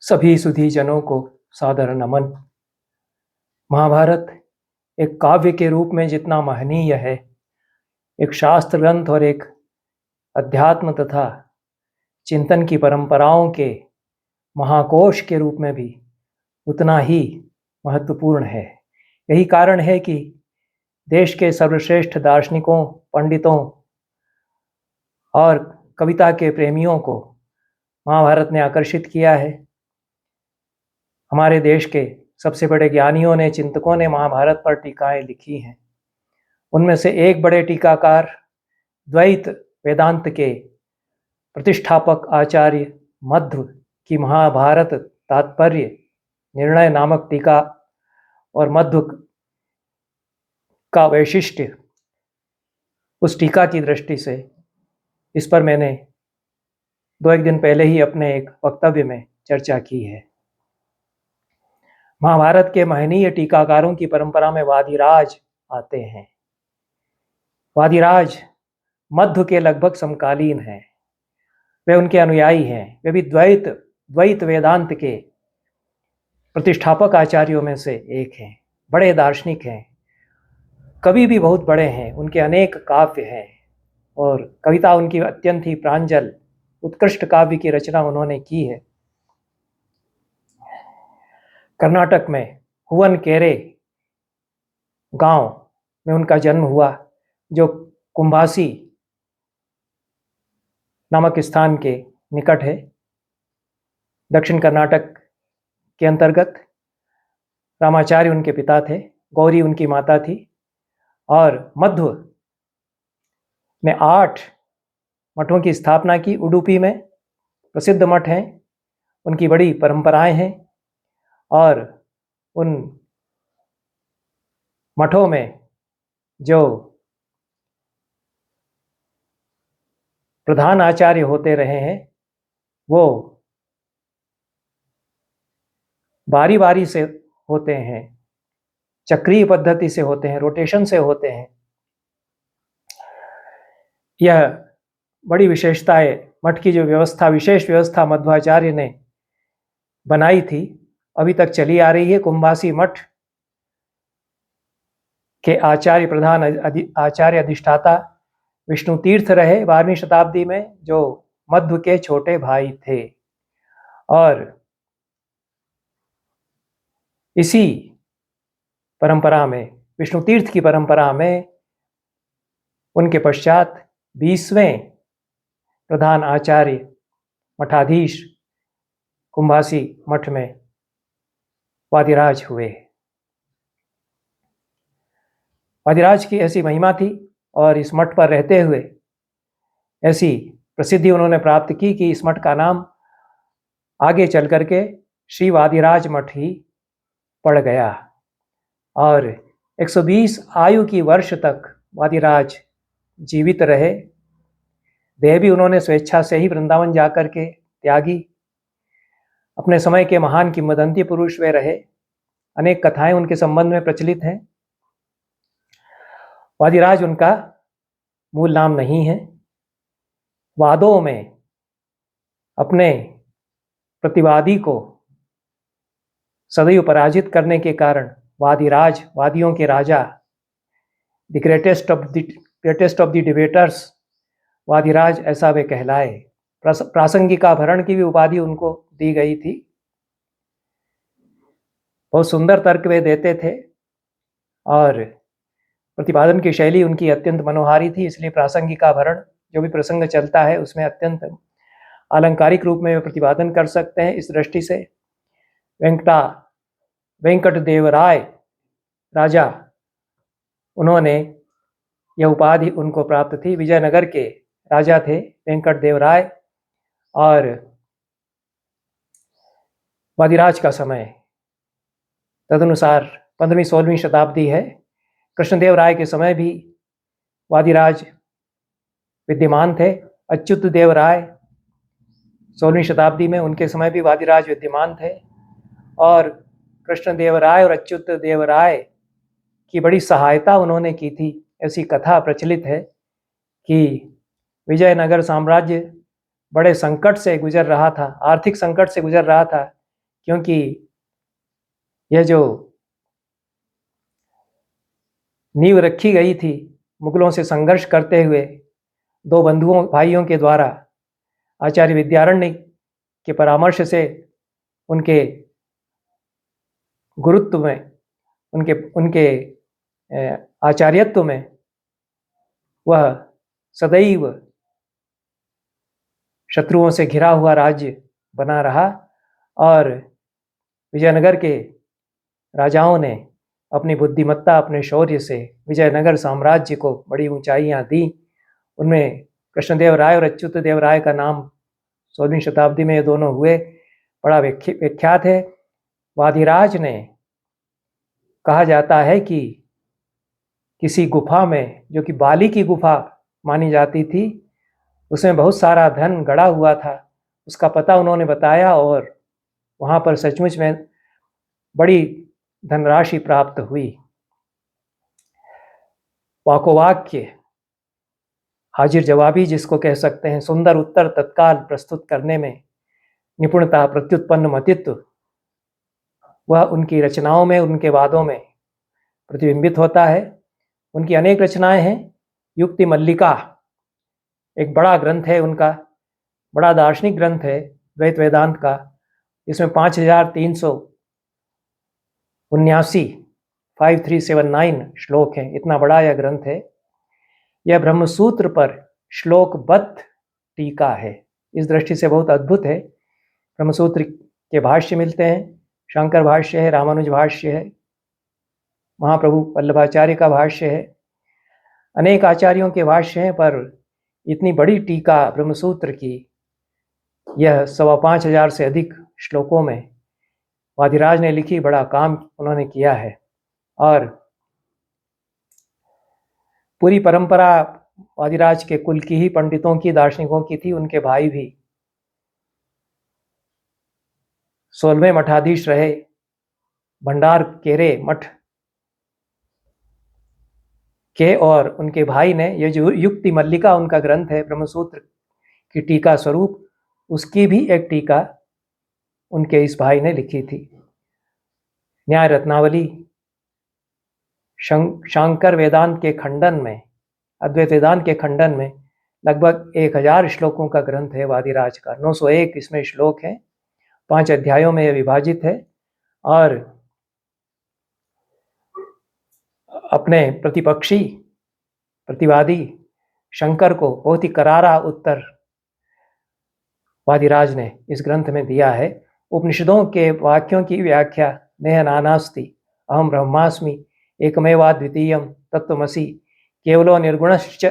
सभी सुधीजनों को सादर नमन। महाभारत एक काव्य के रूप में जितना महनीय है, एक शास्त्र ग्रंथ और एक अध्यात्म तथा चिंतन की परंपराओं के महाकोश के रूप में भी उतना ही महत्वपूर्ण है। यही कारण है कि देश के सर्वश्रेष्ठ दार्शनिकों, पंडितों और कविता के प्रेमियों को महाभारत ने आकर्षित किया है। हमारे देश के सबसे बड़े ज्ञानियों ने, चिंतकों ने महाभारत पर टीकाएं लिखी हैं। उनमें से एक बड़े टीकाकार द्वैत वेदांत के प्रतिष्ठापक आचार्य मध्व की महाभारत तात्पर्य निर्णय नामक टीका और मध्व का वैशिष्ट्य, उस टीका की दृष्टि से इस पर मैंने 2-1 दिन पहले ही अपने एक वक्तव्य में चर्चा की है। महाभारत के महनीय टीकाकारों की परंपरा में वादिराज आते हैं। वादिराज मध्व के लगभग समकालीन हैं। वे उनके अनुयायी हैं। वे भी द्वैत वेदांत के प्रतिष्ठापक आचार्यों में से एक हैं। बड़े दार्शनिक हैं, कवि भी बहुत बड़े हैं। उनके अनेक काव्य हैं और कविता उनकी अत्यंत ही प्रांजल उत्कृष्ट काव्य की रचना उन्होंने की है। कर्नाटक में हुवनकेरे गांव में उनका जन्म हुआ, जो कुंभासी नामक स्थान के निकट है, दक्षिण कर्नाटक के अंतर्गत। रामाचार्य उनके पिता थे, गौरी उनकी माता थी और मध्व ने 8 मठों की स्थापना की। उडुपी में प्रसिद्ध मठ हैं, उनकी बड़ी परंपराएं हैं और उन मठों में जो प्रधान आचार्य होते रहे हैं वो बारी बारी से होते हैं, चक्रीय पद्धति से होते हैं, रोटेशन से होते हैं। यह बड़ी विशेषता है। मठ की जो व्यवस्था, विशेष व्यवस्था मध्वाचार्य ने बनाई थी, अभी तक चली आ रही है। कुंभासी मठ के आचार्य, प्रधान आचार्य अधिष्ठाता विष्णु तीर्थ रहे 12वीं शताब्दी में, जो मध्व के छोटे भाई थे। और इसी परंपरा में, विष्णु तीर्थ की परंपरा में, उनके पश्चात 20वें प्रधान आचार्य मठाधीश कुंभासी मठ में वादिराज हुए। वादिराज की ऐसी महिमा थी और इस मठ पर रहते हुए ऐसी प्रसिद्धि उन्होंने प्राप्त की कि इस मठ का नाम आगे चल करके श्री वादिराज मठ ही पड़ गया। और 120 आयु की वर्ष तक वादिराज जीवित रहे। देह भी उन्होंने स्वेच्छा से ही वृंदावन जाकर के त्यागी। अपने समय के महान किंवदंती पुरुष वे रहे। अनेक कथाएं उनके संबंध में प्रचलित हैं। वादिराज उनका मूल नाम नहीं है। वादों में अपने प्रतिवादी को सदैव पराजित करने के कारण वादिराज, वादियों के राजा, the greatest of the debaters, Vadiraj ऐसा वे कहलाए। प्रासंगिकाभरण की भी उपाधि उनको दी गई थी। बहुत सुंदर तर्क वे देते थे और प्रतिपादन की शैली उनकी अत्यंत मनोहारी थी। इसलिए प्रासंगिकाभरण, जो भी प्रसंग चलता है उसमें अत्यंत आलंकारिक रूप में वे प्रतिपादन कर सकते हैं। इस दृष्टि से वेंकट देवराय राजा, उन्होंने यह उपाधि उनको प्राप्त थी। विजयनगर के राजा थे वेंकट देवराय और वादिराज का समय तदनुसार 15वीं-16वीं शताब्दी है। कृष्णदेव राय के समय भी वादिराज विद्यमान थे। अच्युत देव राय 16वीं शताब्दी में, उनके समय भी वादिराज विद्यमान थे। और कृष्णदेव राय और अच्युत देव राय की बड़ी सहायता उन्होंने की थी। ऐसी कथा प्रचलित है कि विजयनगर साम्राज्य बड़े संकट से गुजर रहा था, आर्थिक संकट से गुजर रहा था। क्योंकि यह जो नींव रखी गई थी मुगलों से संघर्ष करते हुए दो बंधुओं भाइयों के द्वारा, आचार्य विद्यारण्य के परामर्श से, उनके गुरुत्व में, उनके उनके आचार्यत्व में वह सदैव शत्रुओं से घिरा हुआ राज्य बना रहा और विजयनगर के राजाओं ने अपनी बुद्धिमत्ता, अपने शौर्य से विजयनगर साम्राज्य को बड़ी ऊंचाइयां दी। उनमें कृष्णदेव राय और अच्युत देव राय का नाम 16वीं शताब्दी में ये दोनों हुए, बड़ा विख्यात है। वादिराज ने, कहा जाता है कि किसी गुफा में, जो कि बाली की गुफा मानी जाती थी, उसमें बहुत सारा धन गड़ा हुआ था, उसका पता उन्होंने बताया और वहाँ पर सचमुच में बड़ी धनराशि प्राप्त हुई। वाकोवाक्य, हाजिर जवाबी जिसको कह सकते हैं, सुंदर उत्तर तत्काल प्रस्तुत करने में निपुणता, प्रत्युत्पन्न मतित्व, वह उनकी रचनाओं में, उनके वादों में प्रतिबिंबित होता है। उनकी अनेक रचनाएं हैं। युक्ति मल्लिका एक बड़ा ग्रंथ है उनका, बड़ा दार्शनिक ग्रंथ है द्वैत वेदांत का। इसमें 5379 श्लोक हैं, इतना बड़ा यह ग्रंथ है। यह ब्रह्मसूत्र पर श्लोकबद्ध टीका है, इस दृष्टि से बहुत अद्भुत है। ब्रह्मसूत्र के भाष्य मिलते हैं, शंकर भाष्य है, रामानुज भाष्य है, महाप्रभु वल्लभाचार्य का भाष्य है, अनेक आचार्यों के भाष्य हैं, पर इतनी बड़ी टीका ब्रह्मसूत्र की, यह 5,500 से अधिक श्लोकों में वादिराज ने लिखी, बड़ा काम उन्होंने किया है। और पूरी परंपरा वादिराज के कुल की ही पंडितों की, दार्शनिकों की थी। उनके भाई भी 16वें मठाधीश रहे, भंडार केरे मठ के, और उनके भाई ने, ये जो युक्ति मल्लिका उनका ग्रंथ है ब्रह्मसूत्र की टीका स्वरूप, उसकी भी एक टीका उनके इस भाई ने लिखी थी। न्याय रत्नावली शांकर वेदांत के खंडन में, अद्वैत वेदांत के खंडन में लगभग 1000 श्लोकों का ग्रंथ है वादिराज का। 901 इसमें श्लोक हैं, 5 अध्यायों में यह विभाजित है। और अपने प्रतिपक्षी, प्रतिवादी शंकर को बहुत ही करारा उत्तर वादिराज ने इस ग्रंथ में दिया है। उपनिषदों के वाक्यों की व्याख्या नेह नानास्ति अहम ब्रह्मास्मि एकमेवाद्वितीयम तत्त्वमसि केवलो निर्गुणश्च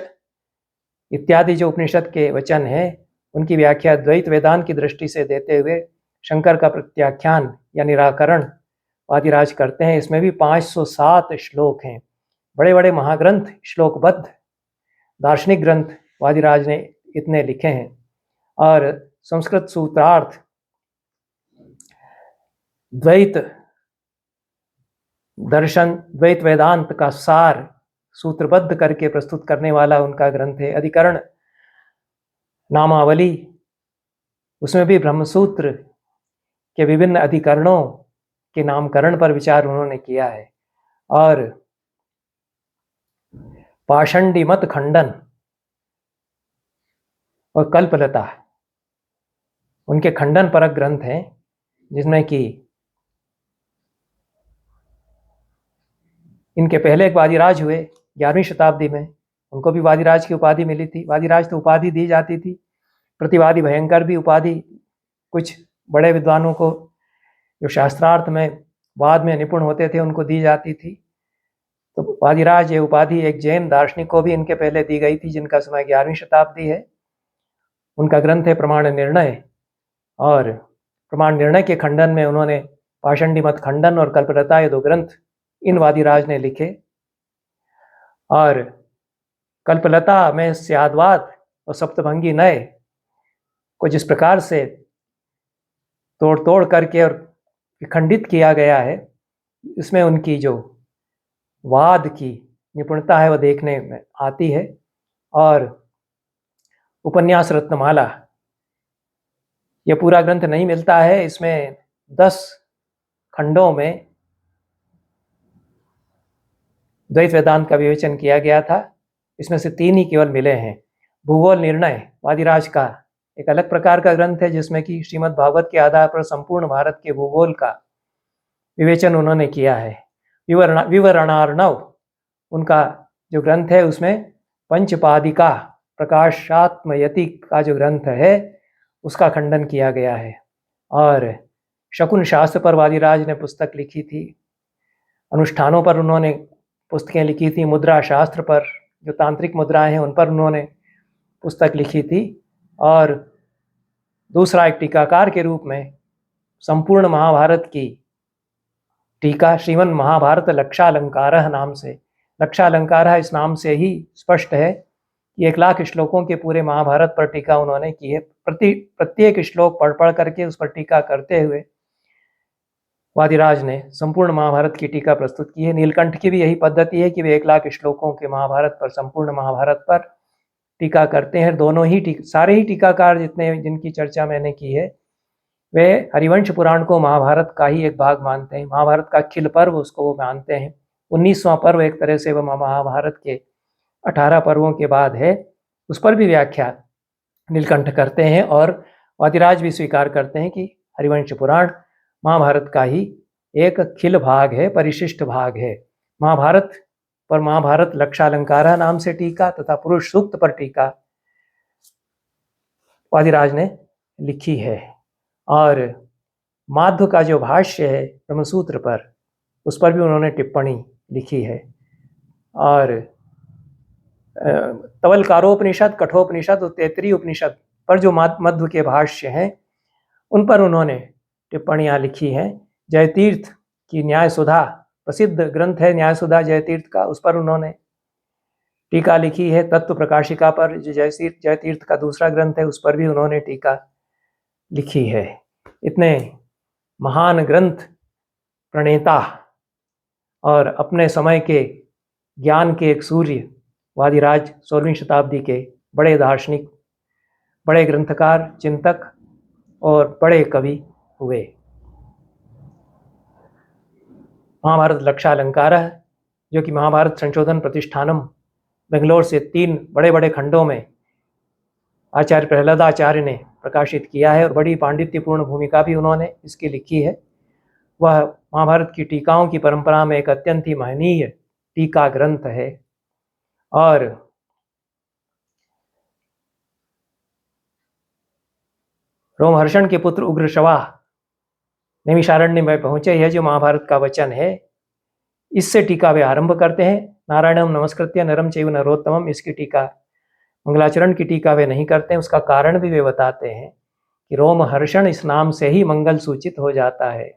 इत्यादि जो उपनिषद के वचन हैं, उनकी व्याख्या द्वैत वेदांत की दृष्टि से देते हुए शंकर का प्रत्याख्यान या निराकरण वादिराज करते हैं। इसमें भी 507 श्लोक हैं, बड़े बड़े महाग्रंथ, श्लोकबद्ध दार्शनिक ग्रंथ वादिराज ने इतने लिखे हैं। और संस्कृत सूत्रार्थ, द्वैत दर्शन, द्वैत वेदांत का सार सूत्रबद्ध करके प्रस्तुत करने वाला उनका ग्रंथ है अधिकरण नामावली। उसमें भी ब्रह्मसूत्र के विभिन्न अधिकरणों के नामकरण पर विचार उन्होंने किया है। और पाषंडी मत खंडन और कल्पलता उनके खंडन परक ग्रंथ हैं, जिसमें कि इनके पहले एक वादिराज हुए 11वीं शताब्दी में, उनको भी वादिराज की उपाधि मिली थी। वादिराज तो उपाधि दी जाती थी, प्रतिवादी भयंकर भी उपाधि कुछ बड़े विद्वानों को जो शास्त्रार्थ में वाद में निपुण होते थे उनको दी जाती थी। तो वादिराज ये उपाधि एक जैन दार्शनिक को भी इनके पहले दी गई थी, जिनका समय 11वीं शताब्दी है। उनका ग्रंथ है प्रमाण निर्णय, और प्रमाण निर्णय के खंडन में उन्होंने पाषंडी मत खंडन और कल्पलता, ये 2 ग्रंथ इन वादिराज ने लिखे। और कल्पलता में स्याद्वाद और सप्तभंगी नय को जिस प्रकार से तोड़ तोड़ करके और विखंडित किया गया है, इसमें उनकी जो वाद की निपुणता है वह देखने में आती है। और उपन्यास रत्नमाला, यह पूरा ग्रंथ नहीं मिलता है, इसमें 10 खंडों में द्वैत वेदांत का विवेचन किया गया था। इसमें से 3 ही केवल मिले हैं। भूगोल निर्णय वादिराज का एक अलग प्रकार का ग्रंथ है, जिसमें कि श्रीमद् भागवत के आधार पर संपूर्ण भारत के भूगोल का विवेचन उन्होंने किया है। विवरणार्णव उनका जो ग्रंथ है, उसमें पंचपादिका प्रकाशात्मयति का जो ग्रंथ है उसका खंडन किया गया है। और शकुन शास्त्र पर वादिराज ने पुस्तक लिखी थी। अनुष्ठानों पर उन्होंने पुस्तकें लिखी थी। मुद्रा शास्त्र पर, जो तांत्रिक मुद्राएं हैं, उन पर उन्होंने पुस्तक लिखी थी। और दूसरा, एक टीकाकार के रूप में संपूर्ण महाभारत की टीका श्रीमन महाभारत लक्षालंकारः नाम से, लक्षालंकारः इस नाम से ही स्पष्ट है कि 1 लाख श्लोकों के पूरे महाभारत पर टीका उन्होंने की है। प्रत्येक श्लोक पढ़ करके उस पर टीका करते हुए वादिराज ने संपूर्ण महाभारत की टीका प्रस्तुत की है। नीलकंठ की भी यही पद्धति है कि वे 1 लाख श्लोकों के महाभारत पर, संपूर्ण महाभारत पर टीका करते हैं। दोनों ही सारे ही टीकाकार जिनकी चर्चा मैंने की है, वे हरिवंश पुराण को महाभारत का ही एक भाग मानते हैं। महाभारत का अखिल पर्व उसको वो मानते हैं। 19वां पर्व एक तरह से वह महाभारत के 18 पर्वों के बाद है। उस पर भी व्याख्या नीलकंठ करते हैं और वादिराज भी स्वीकार करते हैं कि हरिवंश पुराण महाभारत का ही एक खिल भाग है, परिशिष्ट भाग है। महाभारत पर महाभारत लक्षालंकारः नाम से टीका तथा पुरुष सूक्त पर टीका वादिराज ने लिखी है। और माध्व का जो भाष्य है ब्रह्मसूत्र पर, उस पर भी उन्होंने टिप्पणी लिखी है। और तवलकारोपनिषद, कठोपनिषद और तैत्तिरीय उपनिषद पर जो मध्व के भाष्य हैं, उन पर उन्होंने टिप्पणियाँ लिखी हैं। जयतीर्थ की न्याय सुधा प्रसिद्ध ग्रंथ है, न्याय सुधा जयतीर्थ का, उस पर उन्होंने टीका लिखी है। तत्व प्रकाशिका पर जो जयतीर्थ का दूसरा ग्रंथ है, उस पर भी उन्होंने टीका लिखी है। इतने महान ग्रंथ प्रणेता और अपने समय के ज्ञान के एक सूर्य वादिराज 16वीं शताब्दी के बड़े दार्शनिक, बड़े ग्रंथकार, चिंतक और बड़े कवि हुए। महाभारत लक्षालंकारः, जो कि महाभारत संशोधन प्रतिष्ठानम बेंगलोर से 3 बड़े बड़े खंडों में आचार्य प्रहलादाचार्य ने प्रकाशित किया है और बड़ी पांडित्यपूर्ण भूमिका भी उन्होंने इसकी लिखी है। वह महाभारत की टीकाओं की परंपरा में एक अत्यंत ही महनीय टीका ग्रंथ है। और रोमहर्षण के पुत्र उग्रश्रवा नैमिषारण्य में पहुंचे, यह जो महाभारत का वचन है, इससे टीका वे आरंभ करते हैं। नारायणम नमस्कृत्य नरम चैव नरोत्तमम, इसकी टीका, मंगलाचरण की टीका वे नहीं करते हैं। उसका कारण भी वे बताते हैं कि रोमहर्षण इस नाम से ही मंगल सूचित हो जाता है।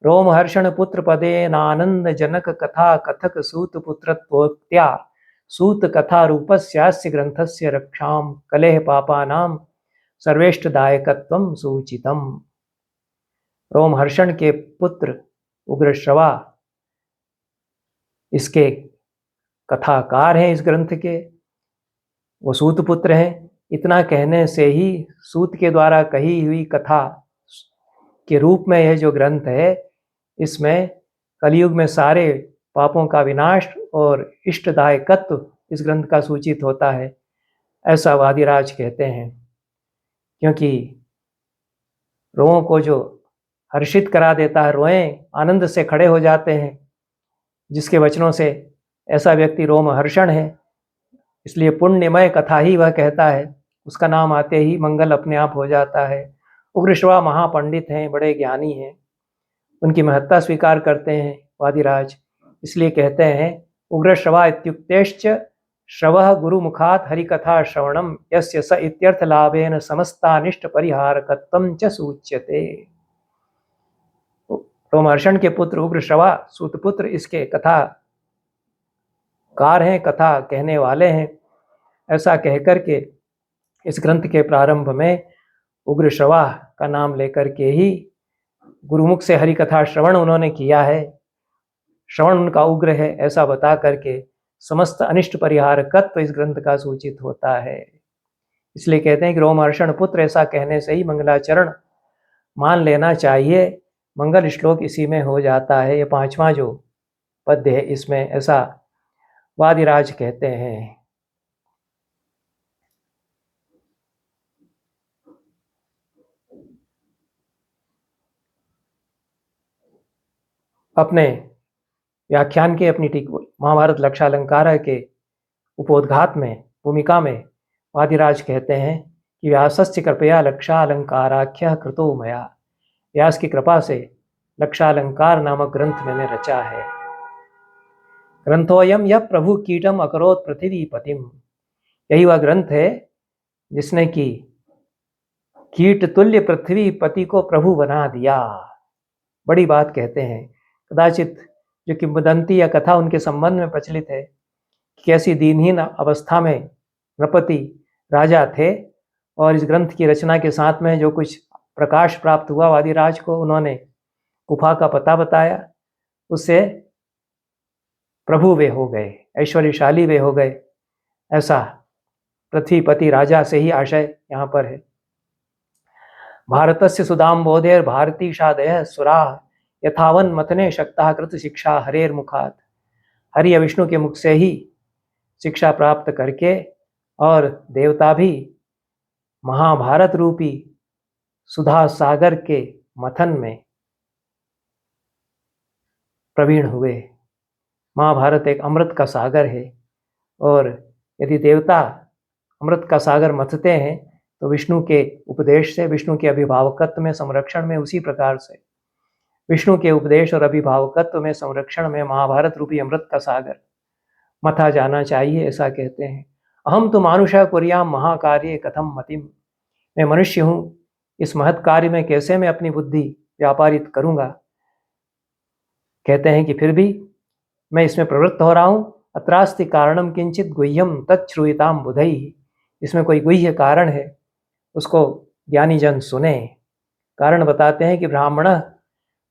रोमहर्षण पुत्र पदे नानंद जनक कथा कथक सूत पुत्रत्वोक्त्या सूत कथा रूपस्यास्य ग्रंथस्य रक्षाम कलेह पापानाम सर्वेष्टदायकत्वम सूचितम। रोमहर्षण के पुत्र उग्रश्रवा इसके कथाकार हैं, इस ग्रंथ के वो सूत पुत्र हैं। इतना कहने से ही सूत के द्वारा कही हुई कथा के रूप में यह जो ग्रंथ है, इसमें कलयुग में सारे पापों का विनाश और इष्टदायकत्व इस ग्रंथ का सूचित होता है, ऐसा वादिराज कहते हैं। क्योंकि रोओं को जो हर्षित करा देता है, रोएं आनंद से खड़े हो जाते हैं, जिसके वचनों से ऐसा व्यक्ति रोमहर्षण है। इसलिए पुण्यमय कथा ही वह कहता है, उसका नाम आते ही मंगल अपने आप हो जाता है। उग्रश्रवा महापंडित हैं, बड़े ज्ञानी हैं, उनकी महत्ता स्वीकार करते हैं वादिराज। इसलिए कहते हैं उग्रश्रवा इत्युक्तेश्च श्रवः गुरुमुखात् हरिकथा श्रवणम यस्य स इत्यर्थ लाभेन समस्तानिष्ट परिहारकत्वं च सूच्यते। रोमहर्षण के पुत्र उग्रश्रवा सूतपुत्र इसके कथा कार हैं, कथा कहने वाले हैं। ऐसा कहकर के इस ग्रंथ के प्रारंभ में उग्रश्रवा का नाम लेकर के ही गुरुमुख से हरि कथा श्रवण उन्होंने किया है। श्रवण उनका उग्र है, ऐसा बता करके समस्त अनिष्ट परिहारकत्व इस ग्रंथ का सूचित होता है। इसलिए कहते हैं कि रोमहर्षण पुत्र, ऐसा कहने से ही मंगलाचरण मान लेना चाहिए। मंगल श्लोक इसी में हो जाता है। ये 5वां जो पद्य है इसमें ऐसा वादिराज कहते हैं। अपने व्याख्यान के अपनी महाभारत लक्षालंकार के उपोद्घात में भूमिका में वादिराज कहते हैं कि व्यासस्य कृपया लक्षालंकाराख्य कृतो मया। व्यास की कृपा से लक्षालंकार नामक ग्रंथ मैंने रचा है। ग्रंथोयम यह प्रभु कीटम अकरोत पृथ्वी पतिम। यही वह ग्रंथ है जिसने कि कीट तुल्य पृथ्वी पति को प्रभु बना दिया। बड़ी बात कहते हैं। कदाचित जो किंवदंती या कथा उनके संबंध में प्रचलित है कि कैसी दीनहीन अवस्था में नृपति राजा थे और इस ग्रंथ की रचना के साथ में जो कुछ प्रकाश प्राप्त हुआ वादिराज को, उन्होंने गुफा का पता बताया, उससे प्रभु वे हो गए, ऐश्वर्यशाली वे हो गए। ऐसा पृथ्वीपति राजा से ही आशय यहाँ पर है। भारतस्य सुदाम्बोधेर भारतीशादय सुरा यथावन मतने शक्ता कृत शिक्षा हरेर मुखात। हरि या विष्णु के मुख से ही शिक्षा प्राप्त करके और देवता भी महाभारत रूपी सुधा सागर के मथन में प्रवीण हुए। महाभारत एक अमृत का सागर है और यदि देवता अमृत का सागर मथते हैं तो विष्णु के उपदेश से, विष्णु के अभिभावकत्व में, संरक्षण में, उसी प्रकार से विष्णु के उपदेश और अभिभावकत्व में, संरक्षण में महाभारत रूपी अमृत का सागर मथा जाना चाहिए। ऐसा कहते हैं। अहम तो मानुषा कुर्याम महाकार्य कथम मतिम। मैं मनुष्य हूँ, इस महत् कार्य में कैसे मैं अपनी बुद्धि व्यापारित करूँगा। कहते हैं कि फिर भी मैं इसमें प्रवृत्त हो रहा हूँ। अत्रास्ति कारणम किंचित गुह्यम तच्छ्रूयताम बुधैः। इसमें कोई गुह्य कारण है, उसको ज्ञानी जन सुने। कारण बताते हैं कि ब्राह्मण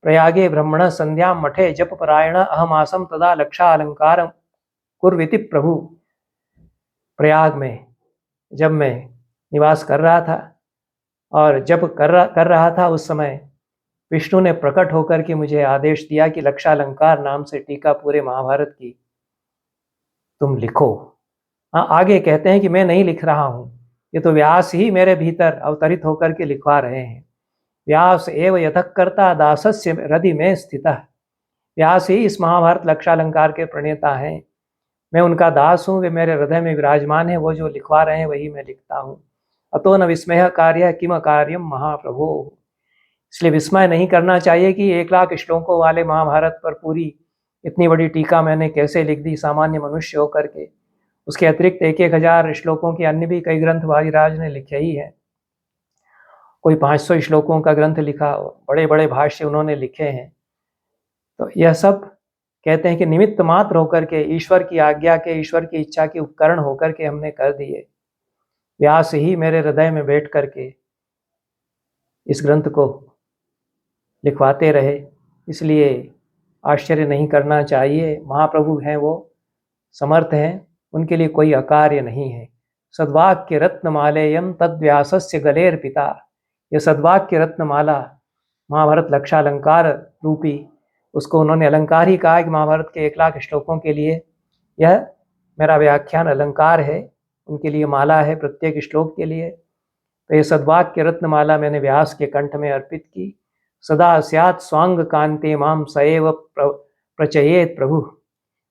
प्रयागे ब्रह्मण संध्या मठे जप परायण अहम आसम तदा लक्षा अलंकार कुर्विति प्रभु। प्रयाग में जब मैं निवास कर रहा था और जब कर रहा था उस समय विष्णु ने प्रकट होकर के मुझे आदेश दिया कि लक्षालंकार नाम से टीका पूरे महाभारत की तुम लिखो। हाँ, आगे कहते हैं कि मैं नहीं लिख रहा हूँ, ये तो व्यास ही मेरे भीतर अवतरित होकर के लिखवा रहे हैं। व्यास एव यतः कर्ता दासस्य हृदि में स्थितः। व्यास ही इस महाभारत लक्षालंकार के प्रणेता हैं, मैं उनका दास हूँ, वे मेरे हृदय में विराजमान है। वो जो लिखवा रहे हैं वही मैं लिखता हूँ। अतो न विस्मय कार्य किम कार्यम महाप्रभो। इसलिए विस्मय नहीं करना चाहिए कि 1,00,000 श्लोकों वाले महाभारत पर पूरी इतनी बड़ी टीका मैंने कैसे लिख दी सामान्य मनुष्य होकर के। उसके अतिरिक्त 1,000 श्लोकों के अन्य भी कई ग्रंथ वादिराज ने लिखे ही हैं। कोई 500 श्लोकों का ग्रंथ लिखा, बड़े बड़े भाष्य उन्होंने लिखे हैं। तो यह सब कहते हैं कि निमित्त मात्र होकर के, ईश्वर की आज्ञा के, ईश्वर की इच्छा के उपकरण होकर के हमने कर दिए। व्यास ही मेरे हृदय में बैठ करके इस ग्रंथ को लिखवाते रहे। इसलिए आश्चर्य नहीं करना चाहिए। महाप्रभु हैं, वो समर्थ हैं, उनके लिए कोई अकार्य नहीं है। सद्वाक्य रत्नमालेयम तद्व्यासस्य गलेर पिता। यह सद्वाक्य रत्नमाला महाभारत लक्षालंकार रूपी, उसको उन्होंने अलंकार ही कहा कि महाभारत के 1,00,000 श्लोकों के लिए यह मेरा व्याख्यान अलंकार है, उनके लिए माला है प्रत्येक श्लोक के लिए। तो ये सद्वाक्य रत्नमाला मैंने व्यास के कंठ में अर्पित की। सदा स्यात् स्वांग कांते माम सएव प्रचयेत प्रभु।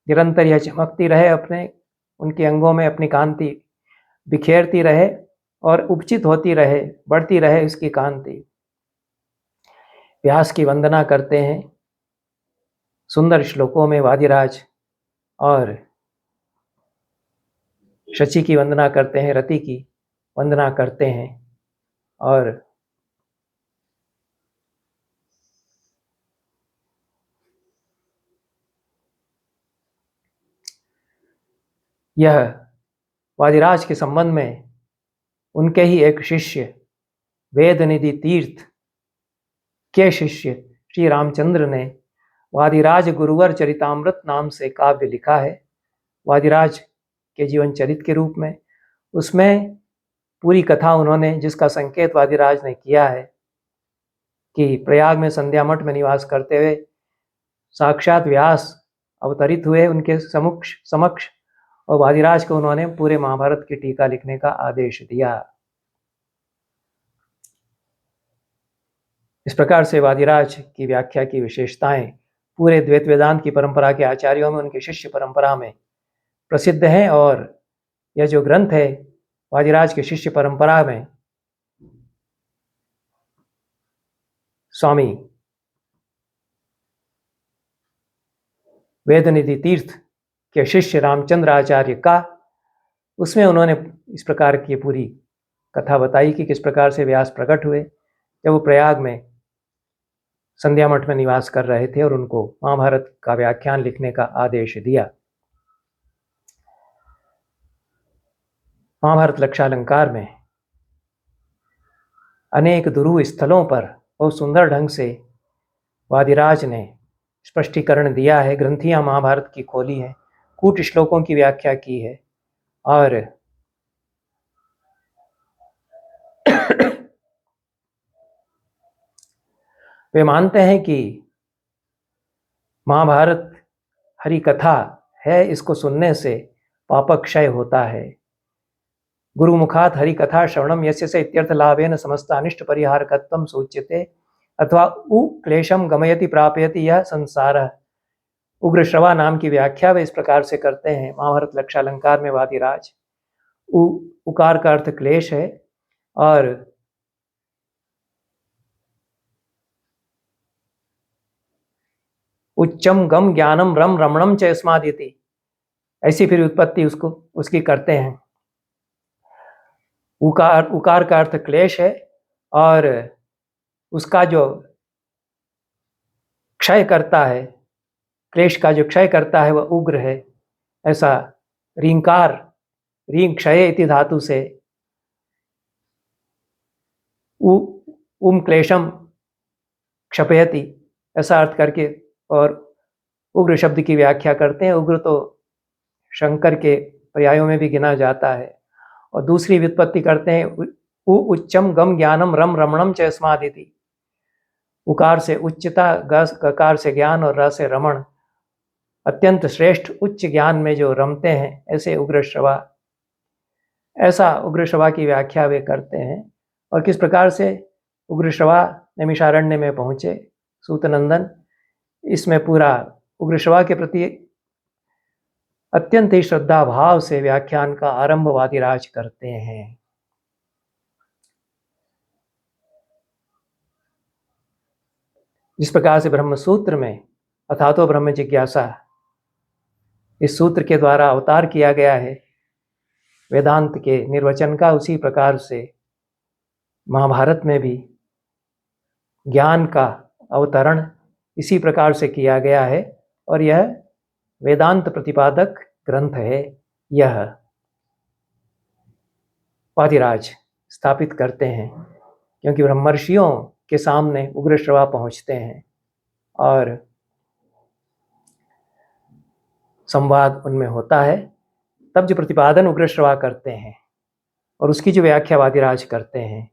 निरंतर यह चमकती रहे, अपने उनके अंगों में अपनी कांति बिखेरती रहे और उपचित होती रहे, बढ़ती रहे इसकी कांति। व्यास की वंदना करते हैं सुंदर श्लोकों में वादिराज, और शची की वंदना करते हैं, रति की वंदना करते हैं। और यह वादिराज के संबंध में उनके ही एक शिष्य वेदनिधि तीर्थ के शिष्य श्री रामचंद्र ने वादिराज गुरुवर चरितामृत नाम से काव्य लिखा है, वादिराज के जीवन चरित के रूप में। उसमें पूरी कथा उन्होंने, जिसका संकेत वादिराज ने किया है, कि प्रयाग में संध्या मठ में निवास करते हुए साक्षात व्यास अवतरित हुए उनके समक्ष और वादिराज को उन्होंने पूरे महाभारत की टीका लिखने का आदेश दिया। इस प्रकार से वादिराज की व्याख्या की विशेषताएं पूरे द्वैत वेदांत की परंपरा के आचार्यों में, उनके शिष्य परंपरा में प्रसिद्ध हैं। और यह जो ग्रंथ है वादिराज के शिष्य परंपरा में स्वामी वेदनिधि तीर्थ के शिष्य रामचंद्र आचार्य का, उसमें उन्होंने इस प्रकार की पूरी कथा बताई कि किस प्रकार से व्यास प्रकट हुए जब वो प्रयाग में संध्या मठ में निवास कर रहे थे और उनको महाभारत का व्याख्यान लिखने का आदेश दिया। महाभारत लक्षालंकार में अनेक दुरूह स्थलों पर बहुत सुंदर ढंग से वादिराज ने स्पष्टीकरण दिया है। ग्रंथियां महाभारत की खोली हैं, कूट श्लोकों की व्याख्या की है और वे मानते हैं कि महाभारत हरि कथा है, इसको सुनने से पापक क्षय होता है। गुरुमुखात हरि कथा श्रवणम यस्य से इत्यर्थ लाभेन समस्त अनिष्ट परिहारकत्वम सूच्यते अथवा उ क्लेशम गमयति प्रापयति यह संसार। उग्र श्रवा नाम की व्याख्या वे इस प्रकार से करते हैं महाभारत लक्षालंकार में वादिराज। उकार का अर्थ क्लेश है और उच्चम गम ज्ञानम रम रमणम च यस्मादिति, ऐसी फिर उत्पत्ति उसकी करते हैं। उकार का अर्थ क्लेश है और उसका जो क्षय करता है, क्लेश का जो क्षय करता है वह उग्र है। ऐसा रींकार, रीं क्षय इति धातु से क्लेशम क्षपयति ऐसा अर्थ करके और उग्र शब्द की व्याख्या करते हैं। उग्र तो शंकर के पर्यायों में भी गिना जाता है। और दूसरी व्युत्पत्ति करते हैं उच्चम गम ज्ञानम रम रमणम च यस्मादिति। उकार से उच्चता, गकार से ज्ञान और र से रमण, अत्यंत श्रेष्ठ उच्च ज्ञान में जो रमते हैं, ऐसे उग्र श्रवा, ऐसा उग्र श्रवा की व्याख्या वे करते हैं। और किस प्रकार से उग्र श्रवा नैमिषारण्य में पहुँचे सूतनंदन, इसमें पूरा उग्र श्रवा के प्रति अत्यंत ही श्रद्धा भाव से व्याख्यान का आरंभ वादिराज करते हैं। जिस प्रकार से ब्रह्म सूत्र में अथातो ब्रह्म जिज्ञासा इस सूत्र के द्वारा अवतार किया गया है वेदांत के निर्वचन का, उसी प्रकार से महाभारत में भी ज्ञान का अवतरण इसी प्रकार से किया गया है और यह वेदांत प्रतिपादक ग्रंथ है। यह वादिराज स्थापित करते हैं क्योंकि ब्रह्मर्षियों के सामने उग्र श्रवा पहुंचते हैं और संवाद उनमें होता है, तब जो प्रतिपादन उग्र श्रवा करते हैं और उसकी जो व्याख्या वादिराज करते हैं,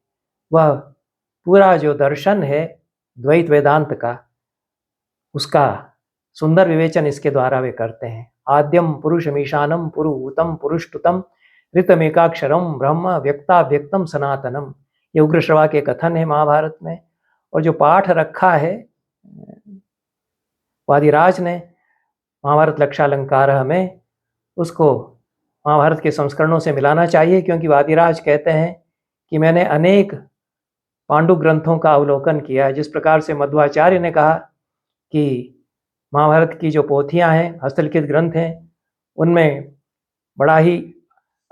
वह पूरा जो दर्शन है द्वैत वेदांत का, उसका सुंदर विवेचन इसके द्वारा वे करते हैं। आद्यम पुरुषमीशानम पुरुहूतम पुरुषतुतम ऋतमेकाक्षरम ब्रह्म व्यक्ताव्यक्तम सनातनम, ये उग्र श्रवा के कथन है महाभारत में। और जो पाठ रखा है वादिराज ने महाभारत लक्षालंकार में, उसको महाभारत के संस्करणों से मिलाना चाहिए, क्योंकि वादिराज कहते हैं कि मैंने अनेक पांडु ग्रंथों का अवलोकन किया है। जिस प्रकार से मध्वाचार्य ने कहा कि महाभारत की जो पोथियां हैं, हस्तलिखित ग्रंथ हैं, उनमें बड़ा ही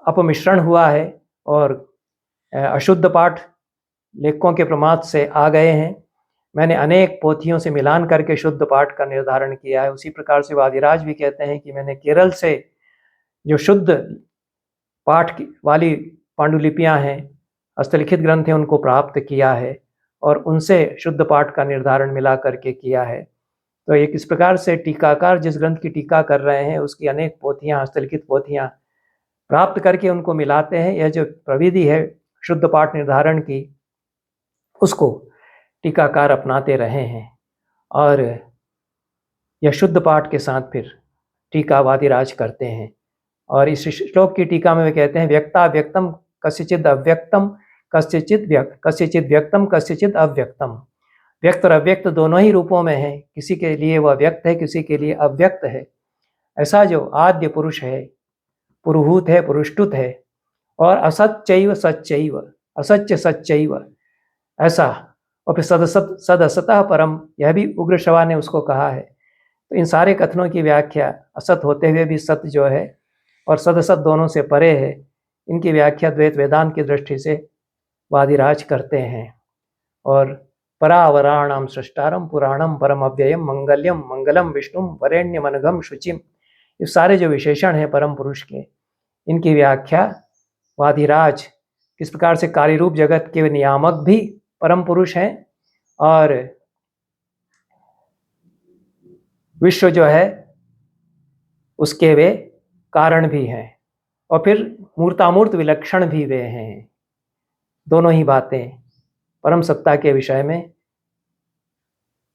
अपमिश्रण हुआ है और अशुद्ध पाठ लेखकों के प्रमाद से आ गए हैं। मैंने अनेक पोथियों से मिलान करके शुद्ध पाठ का निर्धारण किया है। उसी प्रकार से वादिराज भी कहते हैं कि मैंने केरल से जो शुद्ध पाठ वाली पांडुलिपियां हैं, हस्तलिखित ग्रंथ हैं, उनको प्राप्त किया है और उनसे शुद्ध पाठ का निर्धारण मिला करके किया है। तो एक इस प्रकार से टीकाकार जिस ग्रंथ की टीका कर रहे हैं, उसकी अनेक पोथियां, हस्तलिखित पोथियां प्राप्त करके उनको मिलाते हैं। यह जो प्रविधि है शुद्ध पाठ निर्धारण की, उसको टीकाकार अपनाते रहे हैं और यह शुद्ध पाठ के साथ फिर टीका वादिराज करते हैं। और इस श्लोक की टीका में वे कहते हैं, व्यक्ता व्यक्तम कस्यचिद अव्यक्तम कस्यचिद व्यक्तम कस्यचिद अव्यक्तम। व्यक्त और अव्यक्त दोनों ही रूपों में है, किसी के लिए वह व्यक्त है, किसी के लिए अव्यक्त है। ऐसा जो आद्य पुरुष है, पुरुहूत है, पुरुष्टुत है, और असच्चैव सच्चैव, असत्य सच्चैव, ऐसा। और फिर सदसतः परम, यह भी उग्र श्रवा ने उसको कहा है। तो इन सारे कथनों की व्याख्या असत होते हुए भी सत्य जो है और सदसत दोनों से परे है, इनकी व्याख्या द्वैत वेदांत की दृष्टि से वादिराज करते हैं। और परावराणाम सृष्टारम पुराणम परम अव्ययम मंगल्यम मंगलम विष्णुम वरेण्यमनघम शुचिम, ये सारे जो विशेषण हैं परम पुरुष के, इनकी व्याख्या वादिराज किस प्रकार से कार्यरूप जगत के नियामक भी परम पुरुष हैं और विश्व जो है उसके वे कारण भी हैं, और फिर मूर्तामूर्त विलक्षण भी वे हैं। दोनों ही बातें परम सत्ता के विषय में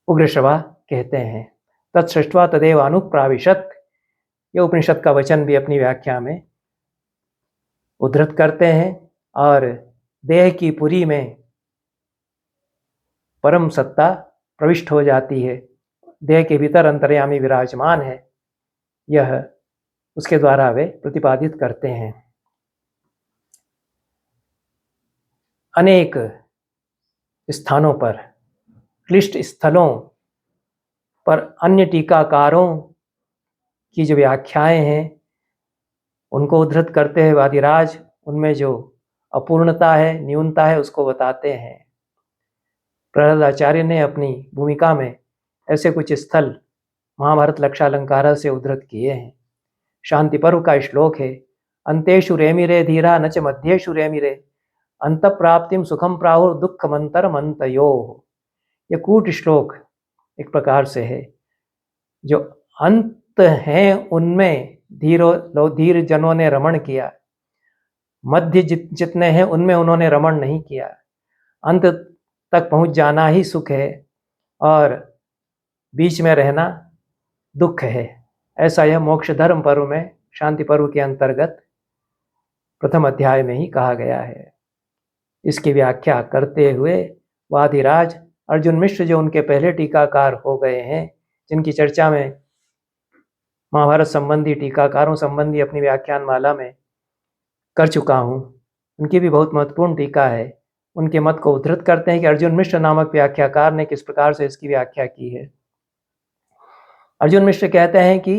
उग्र श्रवा कहते हैं। तत्सृष्ट्वा तदेव अनुप्राविशत, यह उपनिषद का वचन भी अपनी व्याख्या में उद्धृत करते हैं। और देह की पुरी में परम सत्ता प्रविष्ट हो जाती है, देह के भीतर अंतर्यामी विराजमान है, यह उसके द्वारा वे प्रतिपादित करते हैं। अनेक स्थानों पर, क्लिष्ट स्थलों पर अन्य टीकाकारों की जो व्याख्याएं हैं उनको उद्धृत करते हैं वादिराज, उनमें जो अपूर्णता है, न्यूनता है, उसको बताते हैं। प्रहलाद आचार्य ने अपनी भूमिका में ऐसे कुछ स्थल महाभारत लक्षालंकारा से उद्धृत किए हैं। शांति पर्व का श्लोक है, अंतेषु रेमिरे धीरा न च मध्येषु रेमिरे अंत प्राप्तिम सुखम प्राहुर दुखमंतर मंतयो। ये कूट श्लोक एक प्रकार से है, जो अंत हैं उनमें धीर जनों ने रमण किया, मध्य जितने हैं उनमें उन्होंने रमण नहीं किया, अंत तक पहुंच जाना ही सुख है और बीच में रहना दुख है। ऐसा यह मोक्ष धर्म पर्व में, शांति पर्व के अंतर्गत प्रथम अध्याय में ही कहा गया है। इसकी व्याख्या करते हुए वादिराज अर्जुन मिश्र, जो उनके पहले टीकाकार हो गए हैं, जिनकी चर्चा में महाभारत संबंधी टीकाकारों संबंधी अपनी व्याख्यान माला में कर चुका हूँ, उनकी भी बहुत महत्वपूर्ण टीका है। उनके मत को उद्धृत करते हैं कि अर्जुन मिश्र नामक व्याख्याकार ने किस प्रकार से इसकी व्याख्या की है। अर्जुन मिश्र कहते हैं कि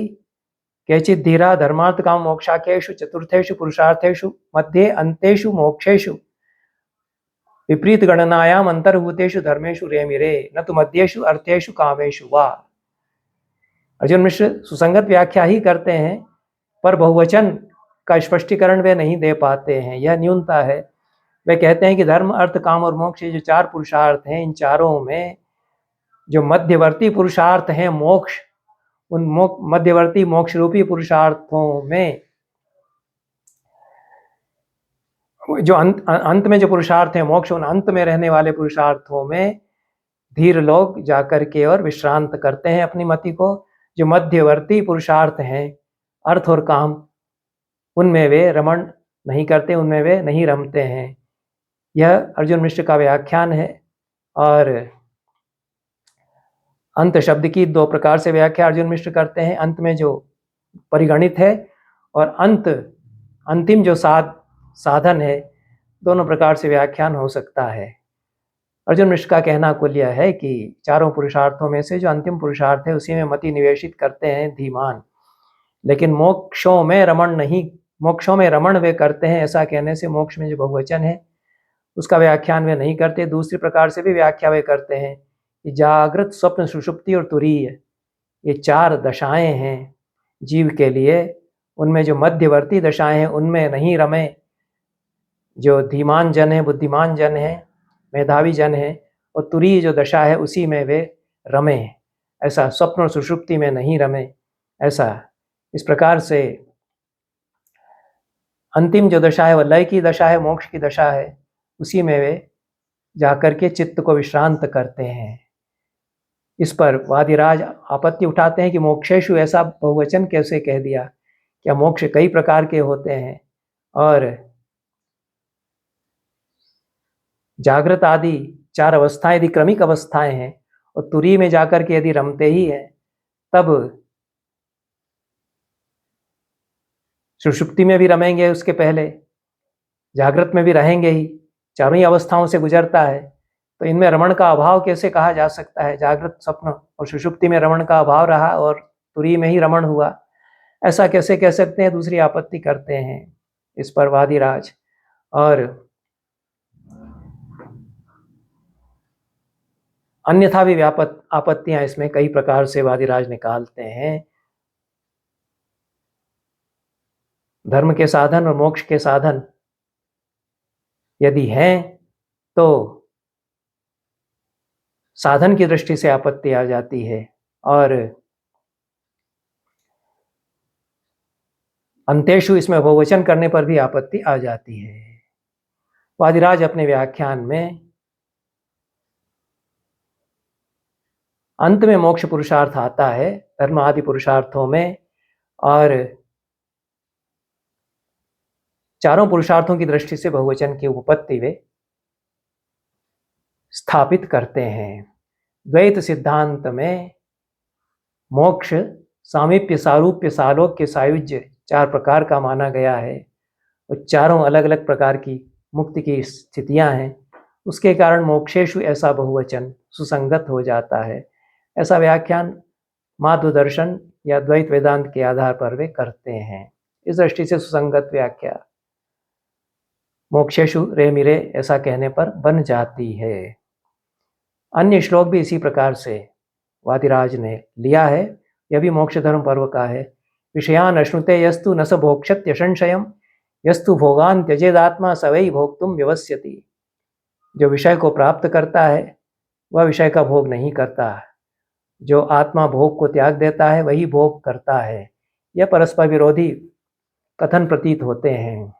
केचित् धीरा धर्मार्थ काम मोक्षाख्येषु चतुर्थेषु पुरुषार्थेषु मध्ये अंतेषु मोक्षेषु विपरीत गणनायाम अंतर्भूतेषु धर्मेषु रेमिरे न तो मध्येषु अर्थेषु कामेषु वा। अर्जुन मिश्र सुसंगत व्याख्या ही करते हैं, पर बहुवचन का स्पष्टीकरण वे नहीं दे पाते हैं, यह न्यूनता है। वे कहते हैं कि धर्म अर्थ काम और मोक्ष, जो चार पुरुषार्थ हैं, इन चारों में जो मध्यवर्ती पुरुषार्थ हैं मोक्ष, उन मध्यवर्ती मोक्ष रूपी पुरुषार्थों में जो अंत में जो पुरुषार्थ है मोक्ष, उन अंत में रहने वाले पुरुषार्थों में धीर लोग जाकर के और विश्रांत करते हैं अपनी मति को। जो मध्यवर्ती पुरुषार्थ हैं अर्थ और काम, उनमें वे रमण नहीं करते, उनमें वे नहीं रमते हैं। यह अर्जुन मिश्र का व्याख्यान है। और अंत शब्द की दो प्रकार से व्याख्या अर्जुन मिश्र करते हैं, अंत में जो परिगणित है और अंत अंतिम जो साधन है, दोनों प्रकार से व्याख्यान हो सकता है। अर्जुन मिश्र का कहना कुल यह है कि चारों पुरुषार्थों में से जो अंतिम पुरुषार्थ है उसी में मति निवेशित करते हैं धीमान, लेकिन मोक्षों में रमण नहीं, मोक्षों में रमण वे करते हैं, ऐसा कहने से मोक्ष में जो बहुवचन है उसका व्याख्यान वे नहीं करते। दूसरी प्रकार से भी व्याख्या वे करते हैं कि जागृत, स्वप्न, सुषुप्ति और तुरीय, ये चार दशाएं हैं जीव के लिए, उनमें जो मध्यवर्ती दशाएं हैं उनमें नहीं रमे। जो धीमान जन है, बुद्धिमान जन है, मेधावी जन है, और तुरीय जो दशा है उसी में वे रमे, ऐसा स्वप्न और सुषुप्ति में नहीं रमे। ऐसा इस प्रकार से अंतिम जो दशा है वह लय की दशा है, मोक्ष की दशा है, उसी में वे जाकर के चित्त को विश्रांत करते हैं। इस पर वादिराज आपत्ति उठाते हैं कि मोक्षेषु ऐसा बहुवचन कैसे कह दिया? क्या मोक्ष कई प्रकार के होते हैं और जागृत आदि 4 अवस्थाएं यदि क्रमिक अवस्थाएं हैं और तुरी में जाकर के यदि रमते ही हैं, तब सुषुप्ति में भी रमेंगे, उसके पहले जागृत में भी रहेंगे ही, चारों ही अवस्थाओं से गुजरता है, तो इनमें रमण का अभाव कैसे कहा जा सकता है? जागृत, स्वप्न और सुषुप्ति में रमण का अभाव रहा और तुरी में ही रमण हुआ, ऐसा कैसे कह सकते हैं? दूसरी आपत्ति करते हैं इस पर वादिराज। और अन्यथा भी आपत्तियां इसमें कई प्रकार से वादिराज निकालते हैं। धर्म के साधन और मोक्ष के साधन यदि हैं तो साधन की दृष्टि से आपत्ति आ जाती है और अंतेषु इसमें बहुवचन करने पर भी आपत्ति आ जाती है। वादिराज अपने व्याख्यान में अंत में मोक्ष पुरुषार्थ आता है धर्म आदि पुरुषार्थों में, और चारों पुरुषार्थों की दृष्टि से बहुवचन की उपपत्ति वे स्थापित करते हैं। द्वैत सिद्धांत में मोक्ष सामीप्य, सारूप्य, सालोक्य, सायुज्य 4 प्रकार का माना गया है और चारों अलग अलग प्रकार की मुक्ति की स्थितियां हैं। उसके कारण मोक्षेषु ऐसा बहुवचन सुसंगत हो जाता है। ऐसा व्याख्यान माध्व दर्शन या द्वैत वेदांत के आधार पर वे करते हैं। इस दृष्टि से सुसंगत व्याख्या मोक्षेषु रे मिरे ऐसा कहने पर बन जाती है। अन्य श्लोक भी इसी प्रकार से वादिराज ने लिया है। यह भी मोक्ष धर्म पर्व का है। विषयान अश्नुते यस्तु न स भोक्षत्य संशयम यस्तु भोगान त्यजेदात्मा स वै भोक्तुम व्यवस्यति। जो विषय को प्राप्त करता है वह विषय का भोग नहीं करता, जो आत्मा भोग को त्याग देता है वही भोग करता है। यह परस्पर विरोधी कथन प्रतीत होते हैं।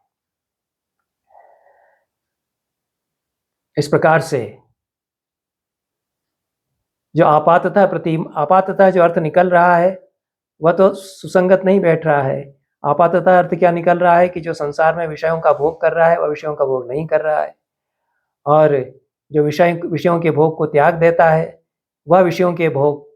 इस प्रकार से जो आपाततः जो अर्थ निकल रहा है वह तो सुसंगत नहीं बैठ रहा है। आपाततः अर्थ क्या निकल रहा है कि जो संसार में विषयों का भोग कर रहा है वह विषयों का भोग नहीं कर रहा है, और जो विषयों के भोग को त्याग देता है वह विषयों के भोग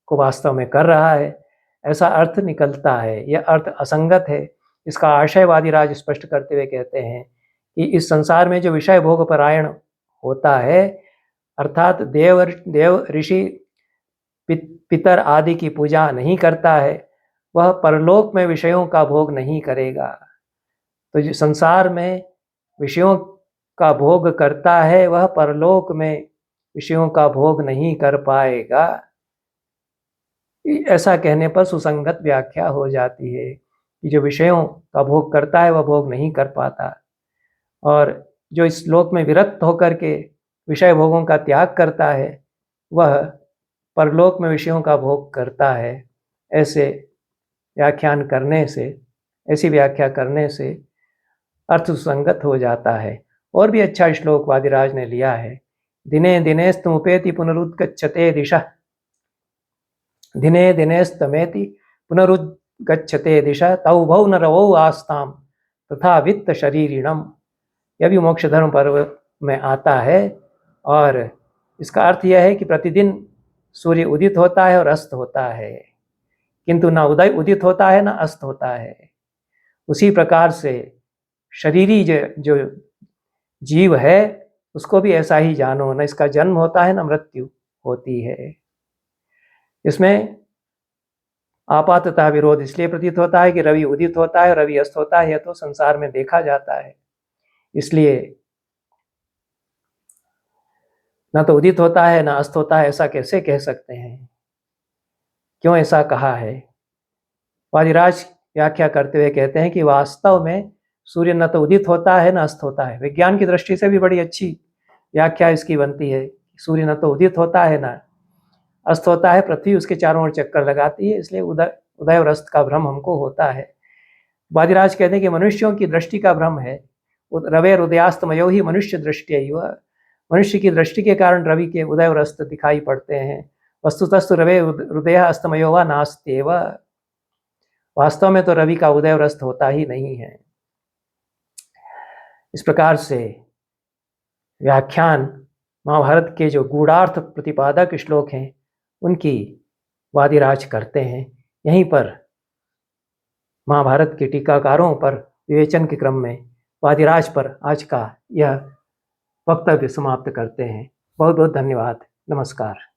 को वास्तव में कर रहा है, ऐसा अर्थ निकलता है। यह अर्थ असंगत है। इसका आशय वादिराज स्पष्ट करते हुए कहते हैं कि इस संसार में जो विषय भोग परायण होता है, अर्थात देव ऋषि पितर आदि की पूजा नहीं करता है, वह परलोक में विषयों का भोग नहीं करेगा। तो जो संसार में विषयों का भोग करता है वह परलोक में विषयों का भोग नहीं कर पाएगा। ऐसा कहने पर सुसंगत व्याख्या हो जाती है कि जो विषयों का भोग करता है वह भोग नहीं कर पाता, और जो इस श्लोक में विरक्त होकर के विषय भोगों का त्याग करता है वह परलोक में विषयों का भोग करता है। ऐसे व्याख्यान करने से, ऐसी व्याख्या करने से अर्थ सुसंगत हो जाता है। और भी अच्छा श्लोक वादिराज ने लिया है। दिने दिनेस्तमुपेति पुनरुद्गच्छते दिशा, दिने दिनेस्तमेति पुनरुद्गच्छते दिशा, तौ भौ न रवौ आस्ताम तथा वित्त शरीरिणम। यह भी मोक्ष धर्म पर्व में आता है, और इसका अर्थ यह है कि प्रतिदिन सूर्य उदित होता है और अस्त होता है, किंतु न उदय उदित होता है न अस्त होता है। उसी प्रकार से शरीरी जो जीव है उसको भी ऐसा ही जानो, न इसका जन्म होता है न मृत्यु होती है। इसमें आपाततः विरोध इसलिए प्रतीत होता है कि रवि उदित होता है और रवि अस्त होता है, यह तो संसार में देखा जाता है। इसलिए न तो उदित होता है न अस्त होता है, ऐसा कैसे कह सकते हैं? क्यों ऐसा कहा है? वादिराज व्याख्या करते हुए कहते हैं कि वास्तव में सूर्य न तो उदित होता है न अस्त होता है। विज्ञान की दृष्टि से भी बड़ी अच्छी व्याख्या इसकी बनती है। सूर्य न तो उदित होता है न अस्त होता है, पृथ्वी उसके चारों ओर चक्कर लगाती है, इसलिए उदय और अस्त का भ्रम हमको होता है। वादिराज कहते हैं कि मनुष्यों की दृष्टि का भ्रम है। रवेर उदयास्तमयो ही मनुष्य दृष्टि, मनुष्य की दृष्टि के कारण रवि के उदय और अस्त दिखाई पड़ते हैं। वस्तुतस्तु रवे हृदय अस्तमयो व नास्त्येव। वास्तव में तो रवि का उदय और अस्त होता ही नहीं है। इस प्रकार से व्याख्यान महाभारत के जो गूढ़ार्थ प्रतिपादक श्लोक हैं उनकी वादिराज करते हैं। यहीं पर महाभारत के टीकाकारों पर विवेचन के क्रम में वादिराज पर आज का यह वक्तव्य समाप्त करते हैं। बहुत बहुत धन्यवाद। नमस्कार।